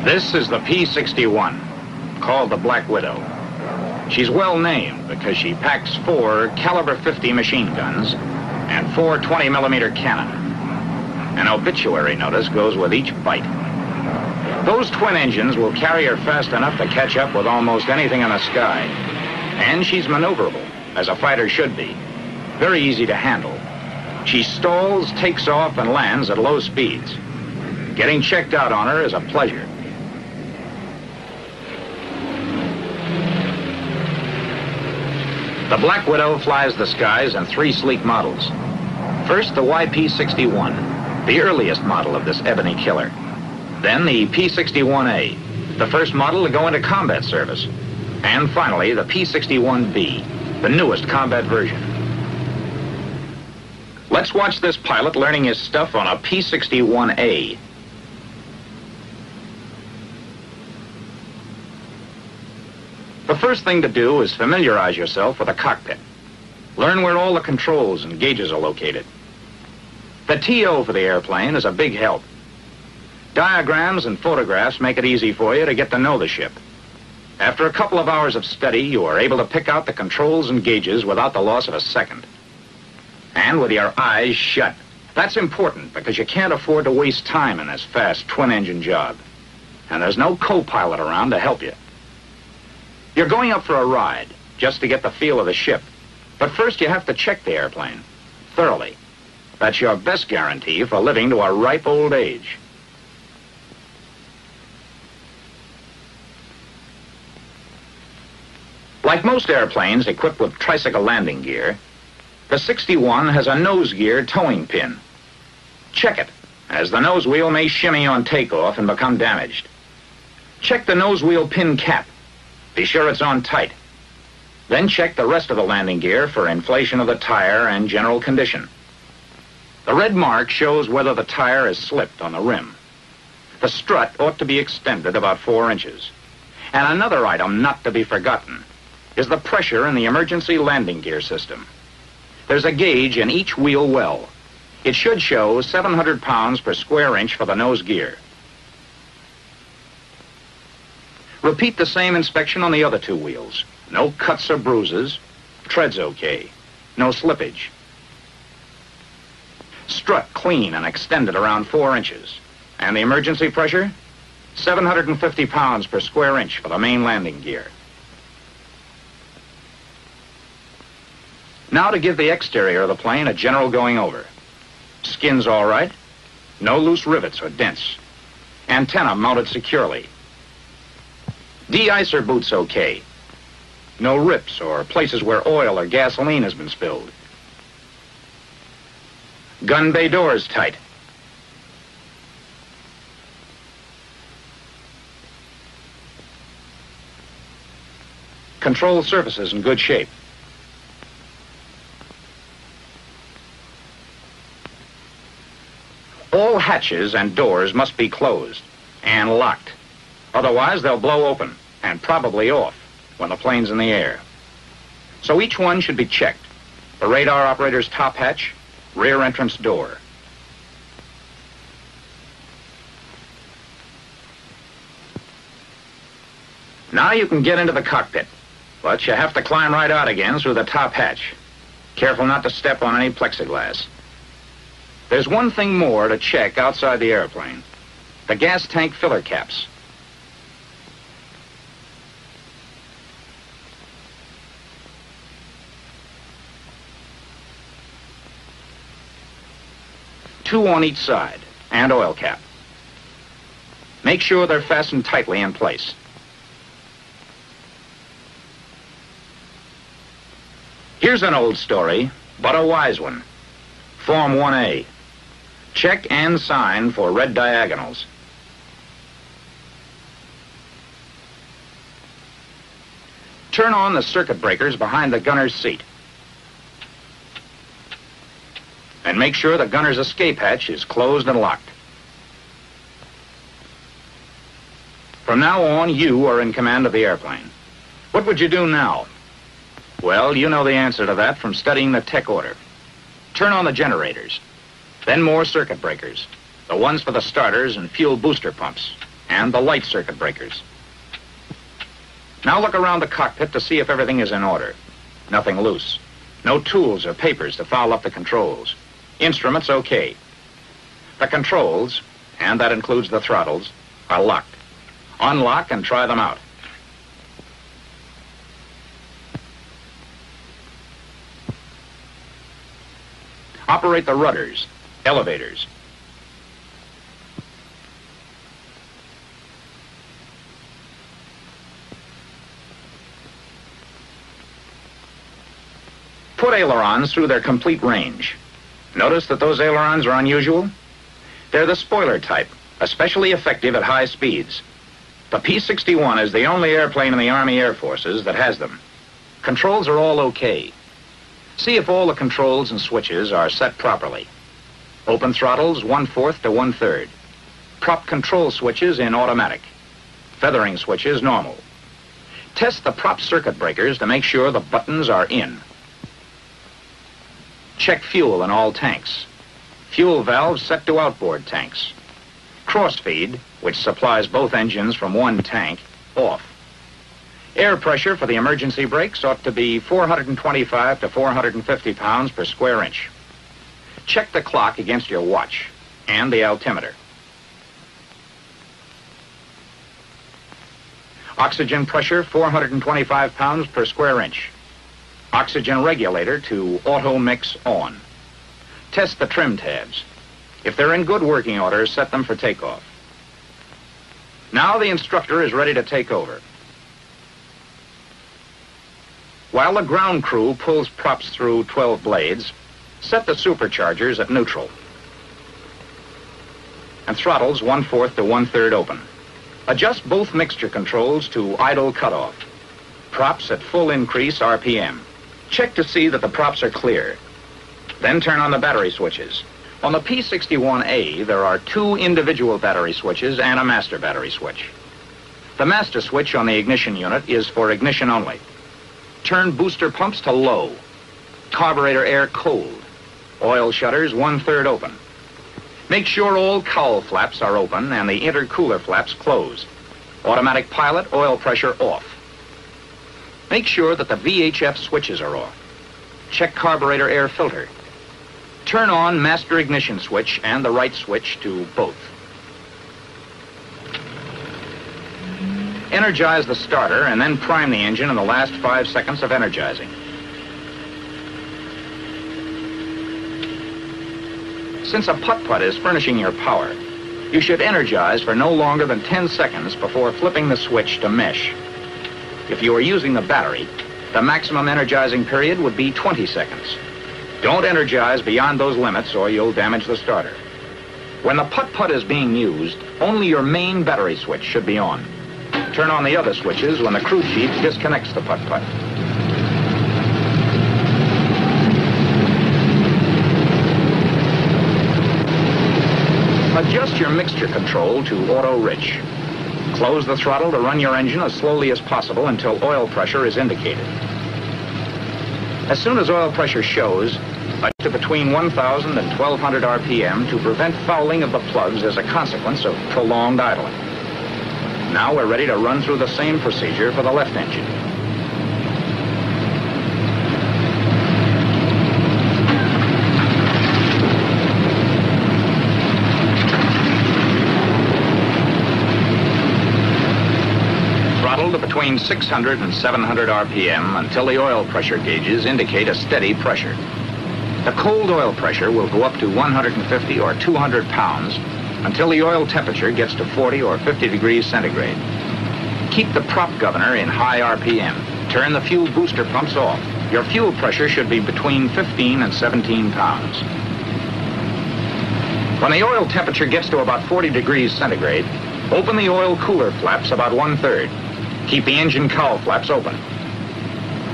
This is the P-61, called the Black Widow. She's well named because she packs 4 caliber 50 machine guns and 4 20mm cannon. An obituary notice goes with each bite. Those twin engines will carry her fast enough to catch up with almost anything in the sky. And she's maneuverable, as a fighter should be. Very easy to handle. She stalls, takes off, and lands at low speeds. Getting checked out on her is a pleasure. The Black Widow flies the skies in 3 sleek models. First, the YP-61, the earliest model of this ebony killer. Then the P-61A, the first model to go into combat service. And finally, the P-61B, the newest combat version. Let's watch this pilot learning his stuff on a P-61A. The first thing to do is familiarize yourself with the cockpit. Learn where all the controls and gauges are located. The TO for the airplane is a big help. Diagrams and photographs make it easy for you to get to know the ship. After a couple of hours of study, you are able to pick out the controls and gauges without the loss of a second. And with your eyes shut. That's important because you can't afford to waste time in this fast twin-engine job. And there's no co-pilot around to help you. You're going up for a ride, just to get the feel of the ship. But first you have to check the airplane, thoroughly. That's your best guarantee for living to a ripe old age. Like most airplanes equipped with tricycle landing gear, the 61 has a nose gear towing pin. Check it, as the nose wheel may shimmy on takeoff and become damaged. Check the nose wheel pin cap. Be sure it's on tight. Then check the rest of the landing gear for inflation of the tire and general condition. The red mark shows whether the tire has slipped on the rim. The strut ought to be extended about 4 inches. And another item not to be forgotten is the pressure in the emergency landing gear system. There's a gauge in each wheel well. It should show 700 pounds per square inch for the nose gear. Repeat the same inspection on the other 2 wheels. No cuts or bruises. Tread's okay. No slippage. Strut clean and extended around 4 inches. And the emergency pressure? 750 pounds per square inch for the main landing gear. Now to give the exterior of the plane a general going over. Skin's all right. No loose rivets or dents. Antenna mounted securely. De-icer boots okay. No rips or places where oil or gasoline has been spilled. Gun bay doors tight. Control surfaces in good shape. All hatches and doors must be closed and locked. Otherwise, they'll blow open and probably off when the plane's in the air. So each one should be checked. The radar operator's top hatch, rear entrance door. Now you can get into the cockpit, but you have to climb right out again through the top hatch. Careful not to step on any plexiglass. There's one thing more to check outside the airplane. The gas tank filler caps. Two on each side, and oil cap. Make sure they're fastened tightly in place. Here's an old story, but a wise one. Form 1A. Check and sign for red diagonals. Turn on the circuit breakers behind the gunner's seat. And make sure the gunner's escape hatch is closed and locked. From now on, you are in command of the airplane. What would you do now? Well, you know the answer to that from studying the tech order. Turn on the generators. Then more circuit breakers. The ones for the starters and fuel booster pumps. and the light circuit breakers. Now look around the cockpit to see if everything is in order. Nothing loose. No tools or papers to foul up the controls. Instruments okay. The controls, and that includes the throttles, are locked. Unlock and try them out. Operate the rudders, elevators. Put ailerons through their complete range. Notice that those ailerons are unusual? They're the spoiler type, especially effective at high speeds. The P-61 is the only airplane in the Army Air Forces that has them. Controls are all okay. See if all the controls and switches are set properly. Open throttles 1/4 to 1/3. Prop control switches in automatic. Feathering switches normal. Test the prop circuit breakers to make sure the buttons are in. Check fuel in all tanks. Fuel valves set to outboard tanks. Crossfeed, which supplies both engines from one tank, off. Air pressure for the emergency brakes ought to be 425 to 450 pounds per square inch. Check the clock against your watch and the altimeter. Oxygen pressure 425 pounds per square inch. Oxygen regulator to auto mix on. Test the trim tabs. If they're in good working order, set them for takeoff. Now the instructor is ready to take over. While the ground crew pulls props through 12 blades, set the superchargers at neutral. And throttles 1/4 to 1/3 open. Adjust both mixture controls to idle cutoff. Props at full increase RPM. Check to see that the props are clear. Then turn on the battery switches. On the P-61A, there are 2 individual battery switches and a master battery switch. The master switch on the ignition unit is for ignition only. Turn booster pumps to low. Carburetor air cold. Oil shutters 1/3 open. Make sure all cowl flaps are open and the intercooler flaps closed. Automatic pilot oil pressure off. Make sure that the VHF switches are off. Check carburetor air filter. Turn on master ignition switch and the right switch to both. Energize the starter and then prime the engine in the last 5 seconds of energizing. Since a putt-putt is furnishing your power, you should energize for no longer than 10 seconds before flipping the switch to mesh. If you are using the battery, the maximum energizing period would be 20 seconds. Don't energize beyond those limits or you'll damage the starter. When the putt-putt is being used, only your main battery switch should be on. Turn on the other switches when the crew chief disconnects the putt-putt. Adjust your mixture control to auto-rich. Close the throttle to run your engine as slowly as possible until oil pressure is indicated. As soon as oil pressure shows, adjust to between 1,000 and 1,200 RPM to prevent fouling of the plugs as a consequence of prolonged idling. Now we're ready to run through the same procedure for the left engine. Throttle to between 600 and 700 RPM until the oil pressure gauges indicate a steady pressure. The cold oil pressure will go up to 150 or 200 pounds until the oil temperature gets to 40 or 50 degrees centigrade. Keep the prop governor in high RPM. Turn the fuel booster pumps off. Your fuel pressure should be between 15 and 17 pounds. When the oil temperature gets to about 40 degrees centigrade, open the oil cooler flaps about 1/3. Keep the engine cowl flaps open.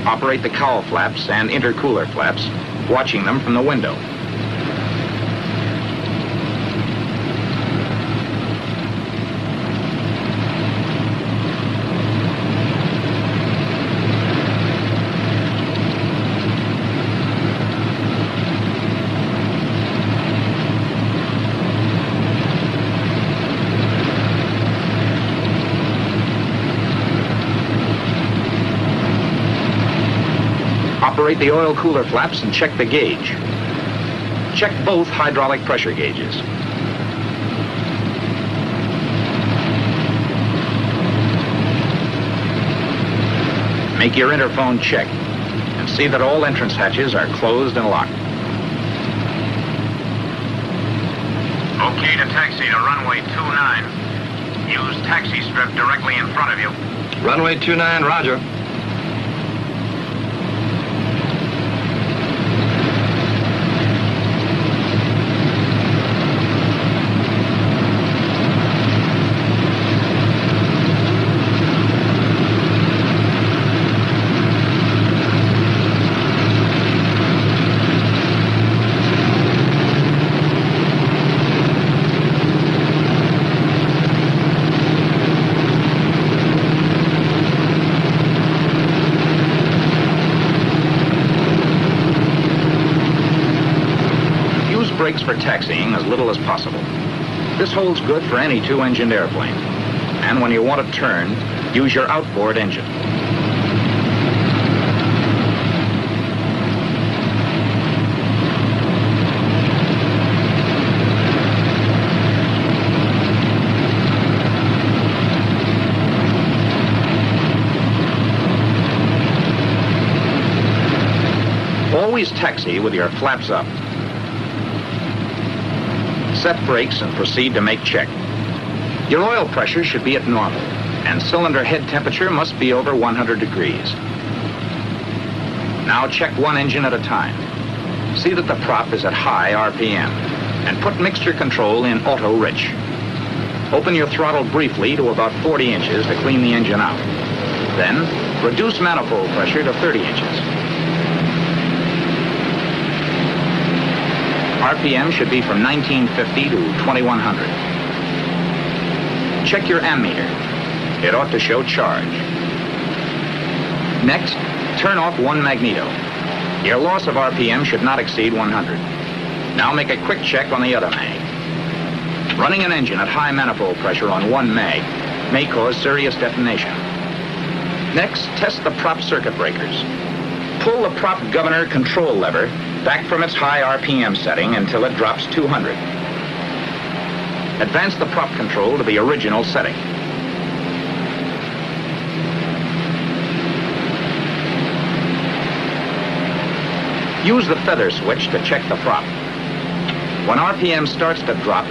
Operate the cowl flaps and intercooler flaps, watching them from the window. Operate the oil cooler flaps and check the gauge. Check both hydraulic pressure gauges. Make your interphone check and see that all entrance hatches are closed and locked. Okay to taxi to runway 29. Use taxi strip directly in front of you. Runway 29, roger. Brakes for taxiing as little as possible. This holds good for any two-engined airplane. And when you want to turn, use your outboard engine. Always taxi with your flaps up. Set brakes and proceed to make check. Your oil pressure should be at normal, and cylinder head temperature must be over 100 degrees. Now check one engine at a time. See that the prop is at high RPM, and put mixture control in auto rich. Open your throttle briefly to about 40 inches to clean the engine out. Then, reduce manifold pressure to 30 inches. RPM should be from 1950 to 2100. Check your ammeter. It ought to show charge. Next, turn off one magneto. Your loss of RPM should not exceed 100. Now make a quick check on the other mag. Running an engine at high manifold pressure on one mag may cause serious detonation. Next, test the prop circuit breakers. Pull the prop governor control lever back from its high RPM setting until it drops 200. Advance the prop control to the original setting. Use the feather switch to check the prop. When RPM starts to drop,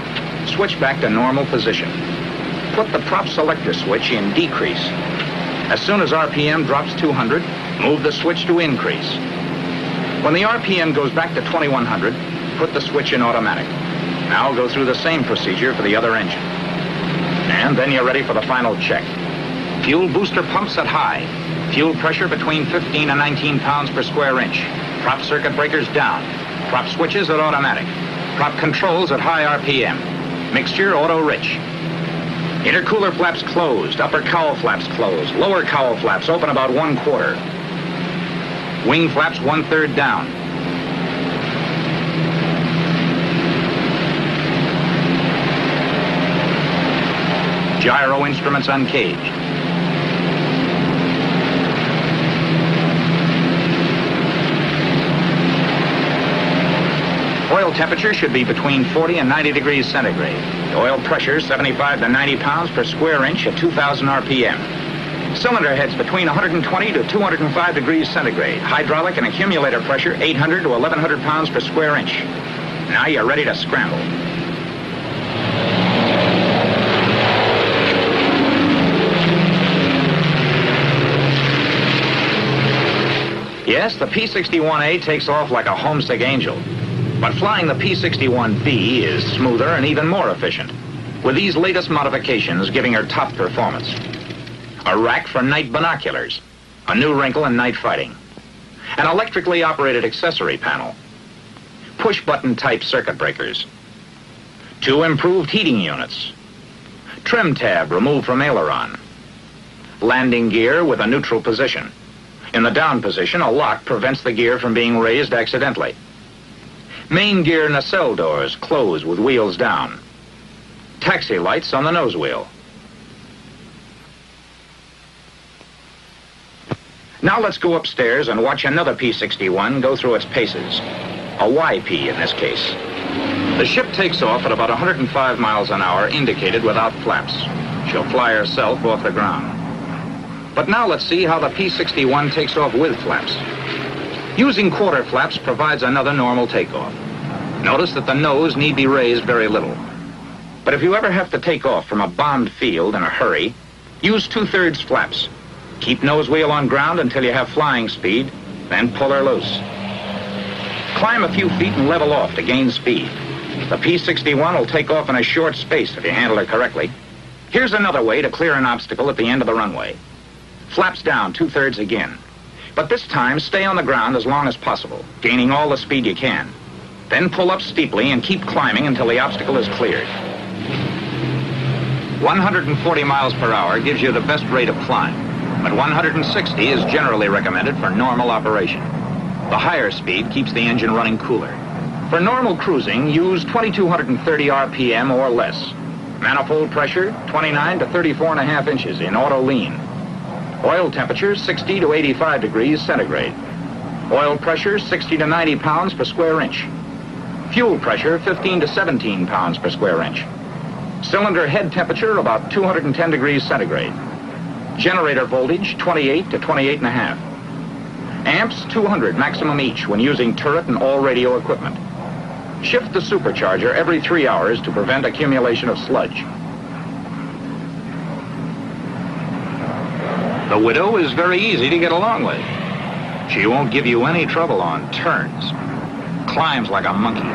switch back to normal position. Put the prop selector switch in decrease. As soon as RPM drops 200, move the switch to increase. When the RPM goes back to 2100, put the switch in automatic. Now go through the same procedure for the other engine. And then you're ready for the final check. Fuel booster pumps at high. Fuel pressure between 15 and 19 pounds per square inch. Prop circuit breakers down. Prop switches at automatic. Prop controls at high RPM. Mixture auto rich. Intercooler flaps closed. Upper cowl flaps closed. Lower cowl flaps open about 1/4. Wing flaps 1/3 down. Gyro instruments uncaged. Oil temperature should be between 40 and 90 degrees centigrade. The oil pressure 75 to 90 pounds per square inch at 2,000 RPM. Cylinder heads between 120 to 205 degrees centigrade. Hydraulic and accumulator pressure 800 to 1,100 pounds per square inch. Now you're ready to scramble. Yes, the P-61A takes off like a homesick angel. But flying the P-61B is smoother and even more efficient, with these latest modifications giving her top performance. A rack for night binoculars, a new wrinkle in night fighting, an electrically operated accessory panel, push-button type circuit breakers, 2 improved heating units, trim tab removed from aileron, landing gear with a neutral position. In the down position, a lock prevents the gear from being raised accidentally. Main gear nacelle doors close with wheels down. Taxi lights on the nose wheel. Now let's go upstairs and watch another P-61 go through its paces. A YP in this case. The ship takes off at about 105 miles an hour, indicated without flaps. She'll fly herself off the ground. But now let's see how the P-61 takes off with flaps. Using quarter flaps provides another normal takeoff. Notice that the nose need be raised very little. But if you ever have to take off from a bombed field in a hurry, use 2/3 flaps. Keep nose wheel on ground until you have flying speed, then pull her loose. Climb a few feet and level off to gain speed. The P-61 will take off in a short space if you handle her correctly. Here's another way to clear an obstacle at the end of the runway. Flaps down 2/3 again. But this time, stay on the ground as long as possible, gaining all the speed you can. Then pull up steeply and keep climbing until the obstacle is cleared. 140 miles per hour gives you the best rate of climb, but 160 is generally recommended for normal operation. The higher speed keeps the engine running cooler. For normal cruising, use 2230 RPM or less. Manifold pressure, 29 to 34.5 inches in auto lean. Oil temperature, 60 to 85 degrees centigrade. Oil pressure, 60 to 90 pounds per square inch. Fuel pressure, 15 to 17 pounds per square inch. Cylinder head temperature, about 210 degrees centigrade. Generator voltage, 28 to 28.5. Amps, 200 maximum each when using turret and all radio equipment. Shift the supercharger every 3 hours to prevent accumulation of sludge. The Widow is very easy to get along with. She won't give you any trouble on turns. Climbs like a monkey.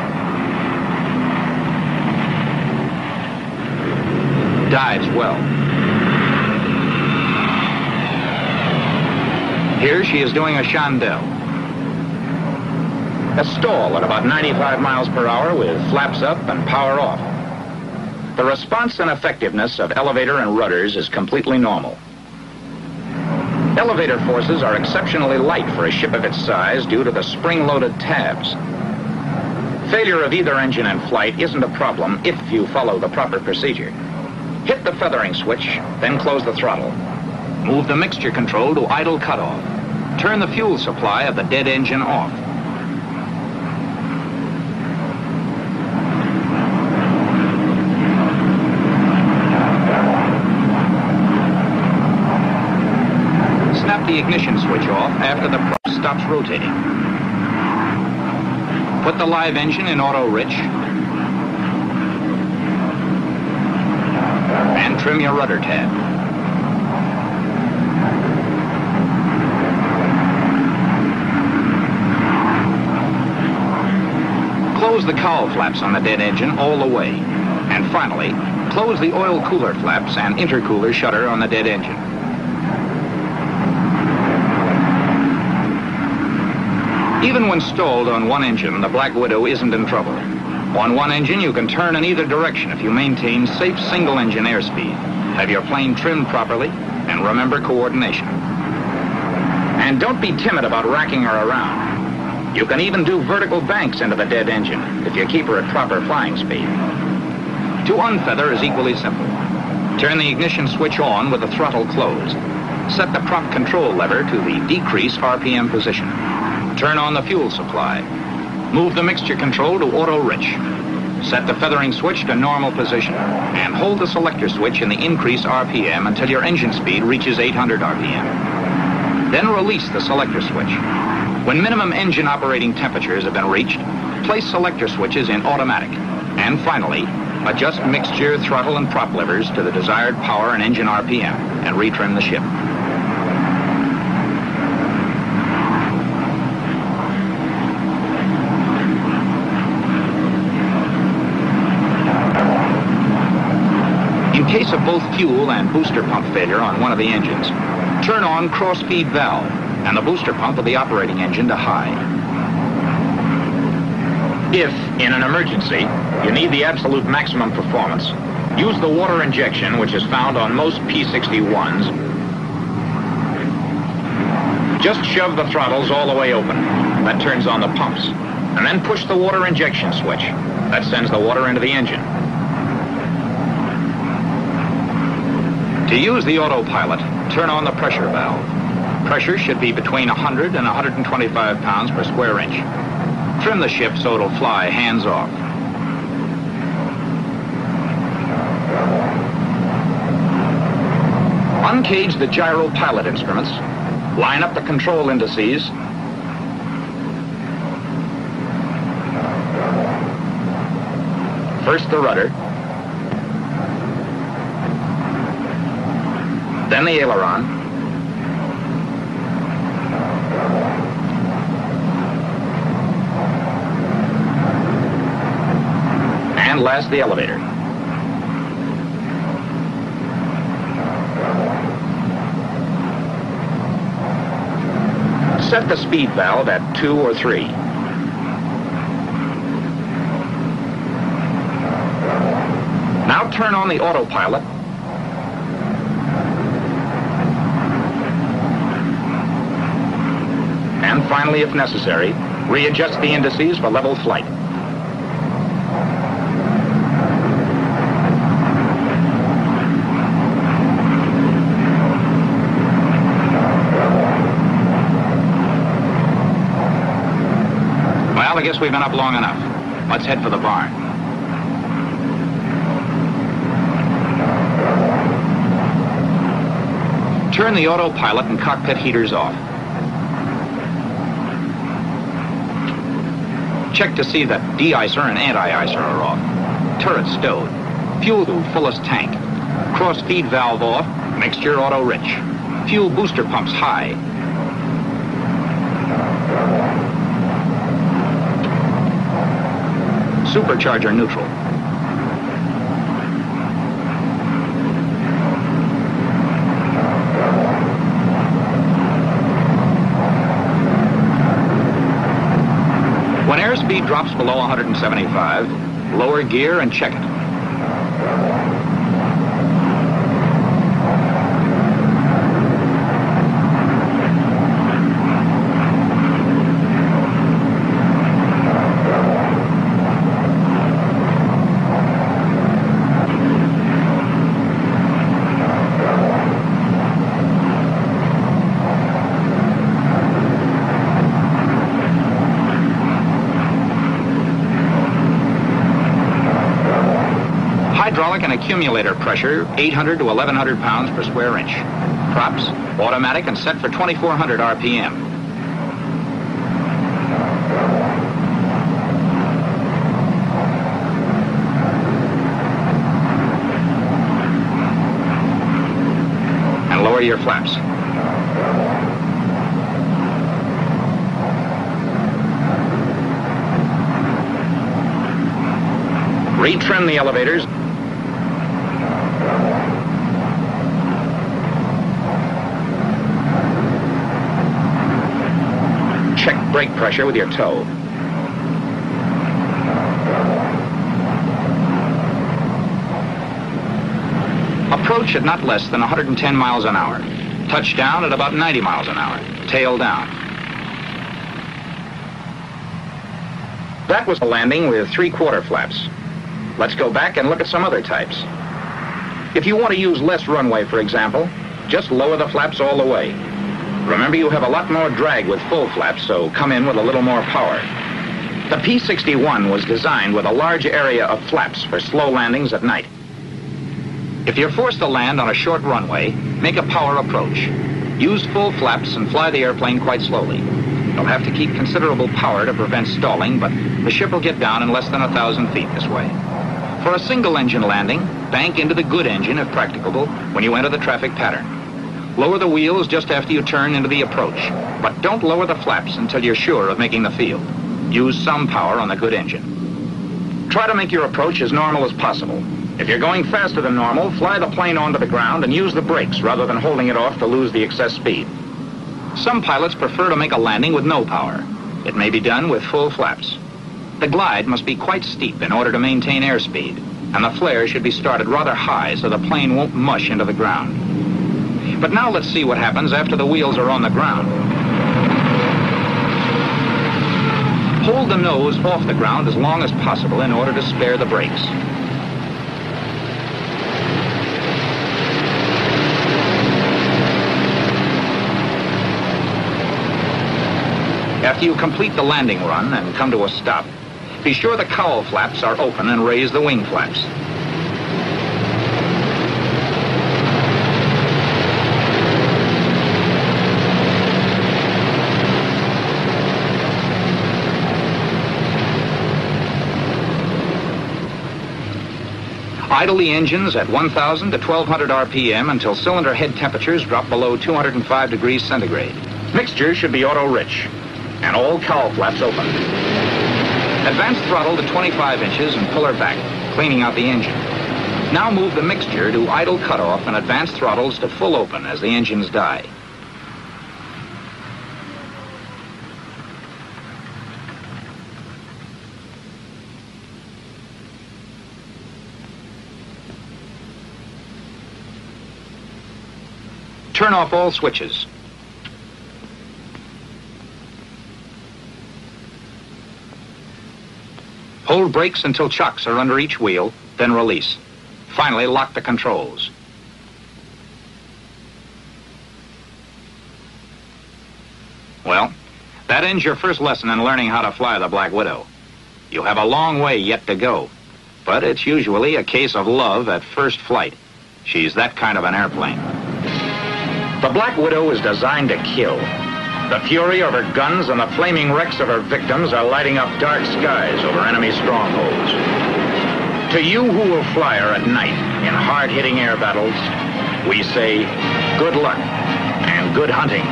Dives well. Here she is doing a chandelle. A stall at about 95 miles per hour with flaps up and power off. The response and effectiveness of elevator and rudders is completely normal. Elevator forces are exceptionally light for a ship of its size due to the spring-loaded tabs. Failure of either engine in flight isn't a problem if you follow the proper procedure. Hit the feathering switch, then close the throttle. Move the mixture control to idle cutoff. Turn the fuel supply of the dead engine off. Snap the ignition switch off after the prop stops rotating. Put the live engine in auto rich. And trim your rudder tab. Close the cowl flaps on the dead engine all the way. And finally, close the oil cooler flaps and intercooler shutter on the dead engine. Even when stalled on one engine, the Black Widow isn't in trouble. On one engine, you can turn in either direction if you maintain safe single-engine airspeed, have your plane trimmed properly, and remember coordination. And don't be timid about racking her around. You can even do vertical banks into the dead engine if you keep her at proper flying speed. To unfeather is equally simple. Turn the ignition switch on with the throttle closed. Set the prop control lever to the decrease RPM position. Turn on the fuel supply. Move the mixture control to auto rich. Set the feathering switch to normal position and hold the selector switch in the increase RPM until your engine speed reaches 800 RPM. Then release the selector switch. When minimum engine operating temperatures have been reached, place selector switches in automatic. And finally, adjust mixture, throttle, and prop levers to the desired power and engine RPM and retrim the ship. In case of both fuel and booster pump failure on one of the engines, turn on cross-feed valve and the booster pump of the operating engine to high. If, in an emergency, you need the absolute maximum performance, use the water injection, which is found on most P-61s. Just shove the throttles all the way open. That turns on the pumps. And then push the water injection switch. That sends the water into the engine. To use the autopilot, turn on the pressure valve. Pressure should be between 100 and 125 pounds per square inch. Trim the ship so it'll fly hands off. Uncage the gyro pilot instruments. Line up the control indices. First the rudder. Then the aileron. And last the elevator. Set the speed valve at 2 or 3. Now turn on the autopilot. And finally, if necessary, readjust the indices for level flight. Well, I guess we've been up long enough. Let's head for the barn. Turn the autopilot and cockpit heaters off. Check to see that de-icer and anti-icer are off. Turret stowed. Fuel tube fullest tank. Cross feed valve off. Mixture auto rich. Fuel booster pumps high. Supercharger neutral. When airspeed drops below 175, lower gear and check it. Hydraulic and accumulator pressure, 800 to 1,100 pounds per square inch. Props, automatic and set for 2,400 RPM. And lower your flaps. Retrim the elevators. Check brake pressure with your toe. Approach at not less than 110 miles an hour. Touchdown at about 90 miles an hour. Tail down. That was a landing with 3/4 flaps. Let's go back and look at some other types. If you want to use less runway, for example, just lower the flaps all the way. Remember, you have a lot more drag with full flaps, so come in with a little more power. The P-61 was designed with a large area of flaps for slow landings at night. If you're forced to land on a short runway, make a power approach. Use full flaps and fly the airplane quite slowly. You'll have to keep considerable power to prevent stalling, but the ship will get down in less than 1,000 feet this way. For a single-engine landing, bank into the good engine if practicable when you enter the traffic pattern. Lower the wheels just after you turn into the approach, but don't lower the flaps until you're sure of making the field. Use some power on the good engine. Try to make your approach as normal as possible. If you're going faster than normal, fly the plane onto the ground and use the brakes rather than holding it off to lose the excess speed. Some pilots prefer to make a landing with no power. It may be done with full flaps. The glide must be quite steep in order to maintain airspeed, and the flare should be started rather high so the plane won't mush into the ground. But now let's see what happens after the wheels are on the ground. Hold the nose off the ground as long as possible in order to spare the brakes. After you complete the landing run and come to a stop, be sure the cowl flaps are open and raise the wing flaps. Idle the engines at 1,000 to 1,200 RPM until cylinder head temperatures drop below 205 degrees centigrade. Mixture should be auto-rich, and all cowl flaps open. Advance throttle to 25 inches and pull her back, cleaning out the engine. Now move the mixture to idle cutoff and advance throttles to full open as the engines die. Turn off all switches. Hold brakes until chocks are under each wheel, then release. Finally, lock the controls. Well, that ends your first lesson in learning how to fly the Black Widow. You have a long way yet to go, but it's usually a case of love at first flight. She's that kind of an airplane. The Black Widow is designed to kill. The fury of her guns and the flaming wrecks of her victims are lighting up dark skies over enemy strongholds. To you who will fly her at night in hard-hitting air battles, we say good luck and good hunting.